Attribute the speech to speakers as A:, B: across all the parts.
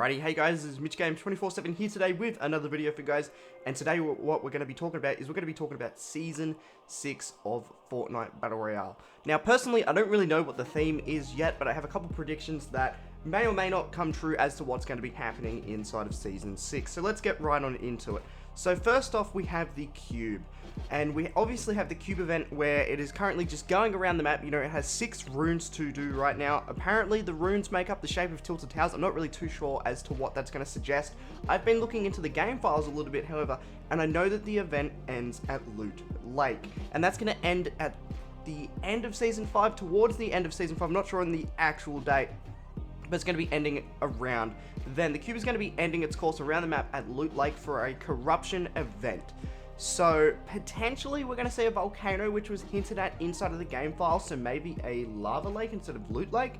A: Alrighty, hey guys, this is MitchGames247 here today with another video for you guys, and today what we're going to be talking about is we're going to be talking about Season 6 of Fortnite Battle Royale. Now, personally, I don't really know what the theme is yet, but I have a couple predictions that may or may not come true as to what's going to be happening inside of Season 6, so let's get right on into it. So first off, we have the Cube, and we obviously have the Cube event where it is currently just going around the map. You know, it has 6 runes to do right now. Apparently, the runes make up the shape of tilted towers. I'm not really too sure as to what that's going to suggest. I've been looking into the game files a little bit, however, and I know that the event ends at Loot Lake, and that's going to end at the end of Season 5, towards the end of Season 5. I'm not sure on the actual date, but it's going to be ending around then. The Cube is going to be ending its course around the map at Loot Lake for a corruption event. So potentially we're going to see a volcano, which was hinted at inside of the game file, so maybe a lava lake instead of Loot Lake,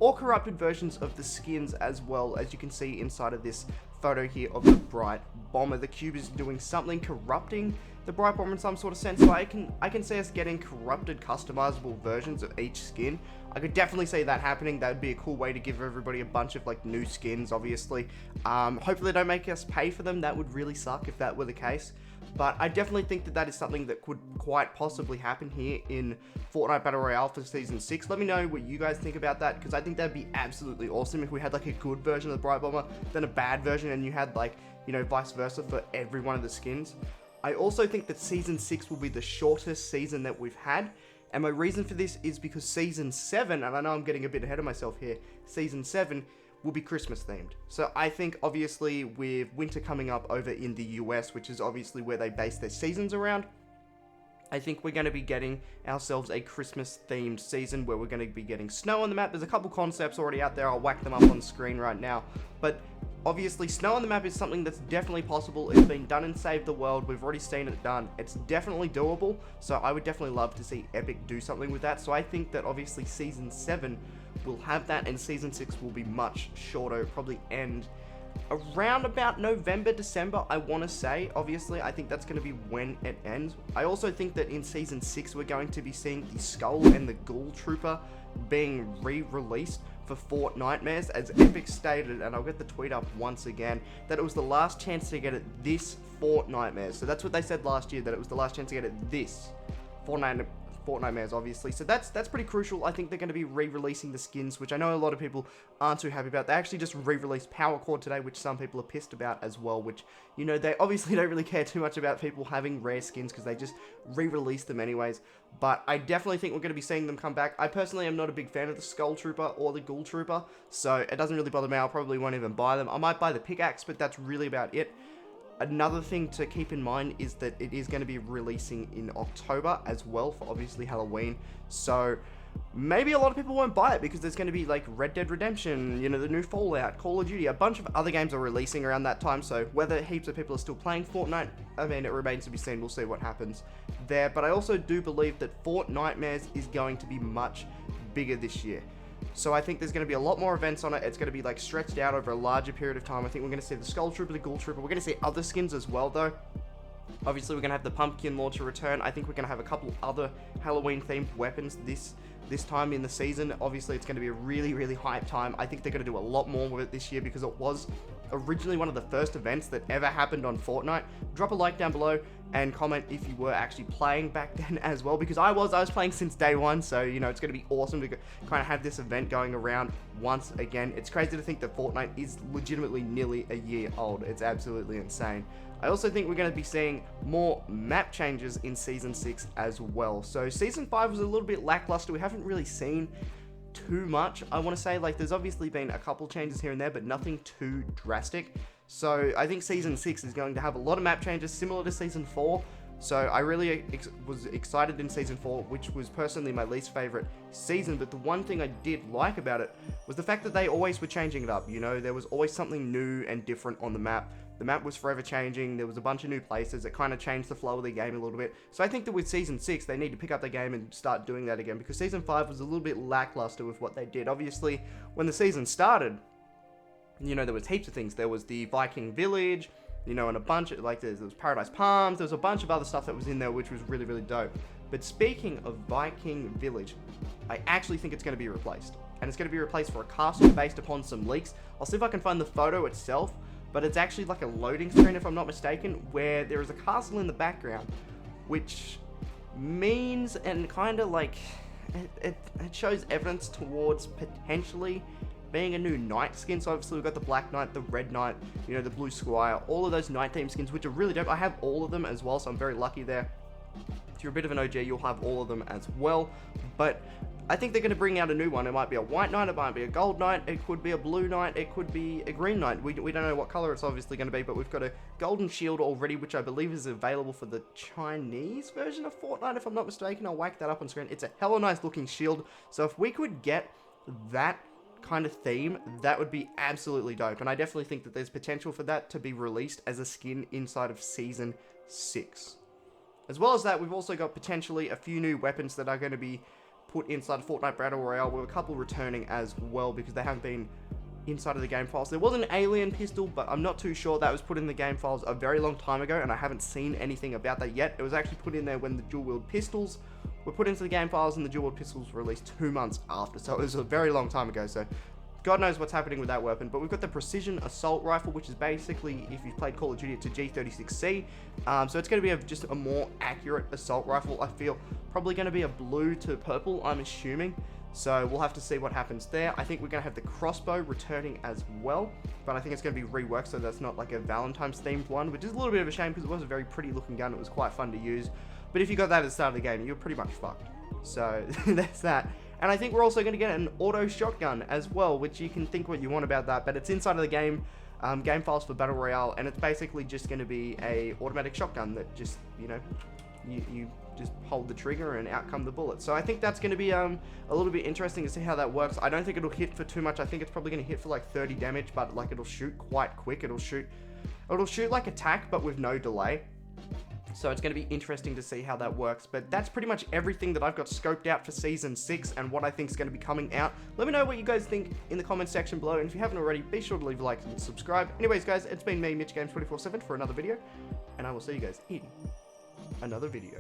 A: or corrupted versions of the skins as well, as you can see inside of this photo here of the Bright Bomber. The Cube is doing something, corrupting the Bright Bomber in some sort of sense, so I can see us getting corrupted customizable versions of each skin. I could definitely see that happening. That would be a cool way to give everybody a bunch of like new skins, obviously. Hopefully they don't make us pay for them. That would really suck if that were the case. But I definitely think that that is something that could quite possibly happen here in Fortnite Battle Royale for Season 6. Let me know what you guys think about that, because I think that'd be absolutely awesome if we had like a good version of the Bright Bomber, then a bad version, and you had like, you know, vice versa for every one of the skins. I also think that Season 6 will be the shortest season that we've had, and my reason for this is because Season 7, and I know I'm getting a bit ahead of myself here, Season 7 will be Christmas themed. So I think obviously with winter coming up over in the US, which is obviously where they base their seasons around, I think we're going to be getting ourselves a Christmas themed season where we're going to be getting snow on the map. There's a couple concepts already out there. I'll whack them up on the screen right now. But obviously snow on the map is something that's definitely possible. It's been done in Save the World. We've already seen it done. It's definitely doable. So I would definitely love to see Epic do something with that. So I think that obviously Season 7 will have that, and Season 6 will be much shorter. It'll probably end around about November, December, I want to say. Obviously, I think that's going to be when it ends. I also think that in Season 6, we're going to be seeing the Skull and the Ghoul Trooper being re-released for Fort Nightmares, as Epic stated, and I'll get the tweet up once again, that it was the last chance to get it this Fort Nightmares. So that's what they said last year, that it was the last chance to get it this Fortnite, obviously. So that's pretty crucial. I think they're going to be re-releasing the skins, which I know a lot of people aren't too happy about. They actually just re-released Power Core today, which some people are pissed about as well, which, you know, they obviously don't really care too much about people having rare skins because they just re-release them anyways. But I definitely think we're going to be seeing them come back. I personally am not a big fan of the Skull Trooper or the Ghoul Trooper, so it doesn't really bother me. I probably won't even buy them. I might buy the pickaxe, but that's really about it. Another thing to keep in mind is that it is going to be releasing in October as well for obviously Halloween. So maybe a lot of people won't buy it because there's going to be like Red Dead Redemption, you know, the new Fallout, Call of Duty, a bunch of other games are releasing around that time. So whether heaps of people are still playing Fortnite, I mean, it remains to be seen. We'll see what happens there. But I also do believe that Fort Nightmares is going to be much bigger this year. So I think there's going to be a lot more events on it. It's going to be like stretched out over a larger period of time. I think we're going to see the Skull Trooper, the Ghoul Trooper. We're going to see other skins as well, though. Obviously, we're going to have the Pumpkin Launcher return. I think we're going to have a couple other Halloween-themed weapons this time in the season. Obviously, it's going to be a really, really hype time. I think they're going to do a lot more with it this year because it was originally one of the first events that ever happened on Fortnite. Drop a like down below and comment if you were actually playing back then as well, because I was playing since day one. So, you know, it's going to be awesome to kind of have this event going around once again. It's crazy to think that Fortnite is legitimately nearly a year old. It's absolutely insane. I also think we're going to be seeing more map changes in Season 6 as well. So Season 5 was a little bit lackluster. We haven't really seen too much, I want to say. Like, there's obviously been a couple changes here and there, but nothing too drastic. So I think Season 6 is going to have a lot of map changes similar to Season 4. So I really was excited in Season 4, which was personally my least favorite season. But the one thing I did like about it was the fact that they always were changing it up. You know, there was always something new and different on the map. The map was forever changing. There was a bunch of new places. It kind of changed the flow of the game a little bit. So I think that with Season 6, they need to pick up the game and start doing that again, because Season 5 was a little bit lackluster with what they did. Obviously, when the season started, you know, there was heaps of things. There was the Viking Village, you know, and a bunch of, like, there was Paradise Palms. There was a bunch of other stuff that was in there, which was really, really dope. But speaking of Viking Village, I actually think it's going to be replaced. and it's going to be replaced for a castle based upon some leaks. I'll see if I can find the photo itself, but it's actually like a loading screen, if I'm not mistaken, where there is a castle in the background, which means, and kind of like, it shows evidence towards potentially being a new knight skin. So obviously we've got the black knight, the red knight, you know, the blue squire, all of those knight theme skins, which are really dope. I have all of them as well, so I'm very lucky there. If you're a bit of an OG, you'll have all of them as well. But I think they're going to bring out a new one. It might be a white knight, it might be a gold knight, it could be a blue knight, it could be a green knight. We don't know what color it's obviously going to be, but we've got a golden shield already, which I believe is available for the Chinese version of Fortnite, if I'm not mistaken. I'll whack that up on screen. It's a hella nice looking shield, so if we could get that kind of theme, that would be absolutely dope. And I definitely think that there's potential for that to be released as a skin inside of Season 6. As well as that, we've also got potentially a few new weapons that are going to be put inside of Fortnite Battle Royale, with a couple returning as well, because they haven't been inside of the game files. There was an alien pistol, but I'm not too sure. That was put in the game files a very long time ago, and I haven't seen anything about that yet. It was actually put in there when the dual wield pistols were put into the game files, and the dual wield pistols were released 2 months after, so it was a very long time ago. So God knows what's happening with that weapon. But we've got the precision assault rifle, which is basically, if you've played Call of Duty, it's a G36C. So it's going to be just a more accurate assault rifle. I feel probably going to be a blue to purple, I'm assuming. So we'll have to see what happens there. I think we're going to have the crossbow returning as well, but I think it's going to be reworked, so that's not like a Valentine's themed one, which is a little bit of a shame because it was a very pretty looking gun. It was quite fun to use. But if you got that at the start of the game, you're pretty much fucked. So that's that. And I think we're also going to get an auto shotgun as well, which you can think what you want about that, but it's inside of the game, game files for Battle Royale, and it's basically just going to be a automatic shotgun that just, you know, you just hold the trigger and out come the bullets. So I think that's going to be a little bit interesting to see how that works. I don't think it'll hit for too much. I think it's probably going to hit for like 30 damage, but like it'll shoot quite quick. It'll shoot like attack, but with no delay. So it's going to be interesting to see how that works. But that's pretty much everything that I've got scoped out for Season 6 and what I think is going to be coming out. Let me know what you guys think in the comment section below. And if you haven't already, be sure to leave a like and subscribe. Anyways, guys, it's been me, Mitch Games 24/7, for another video. And I will see you guys in another video.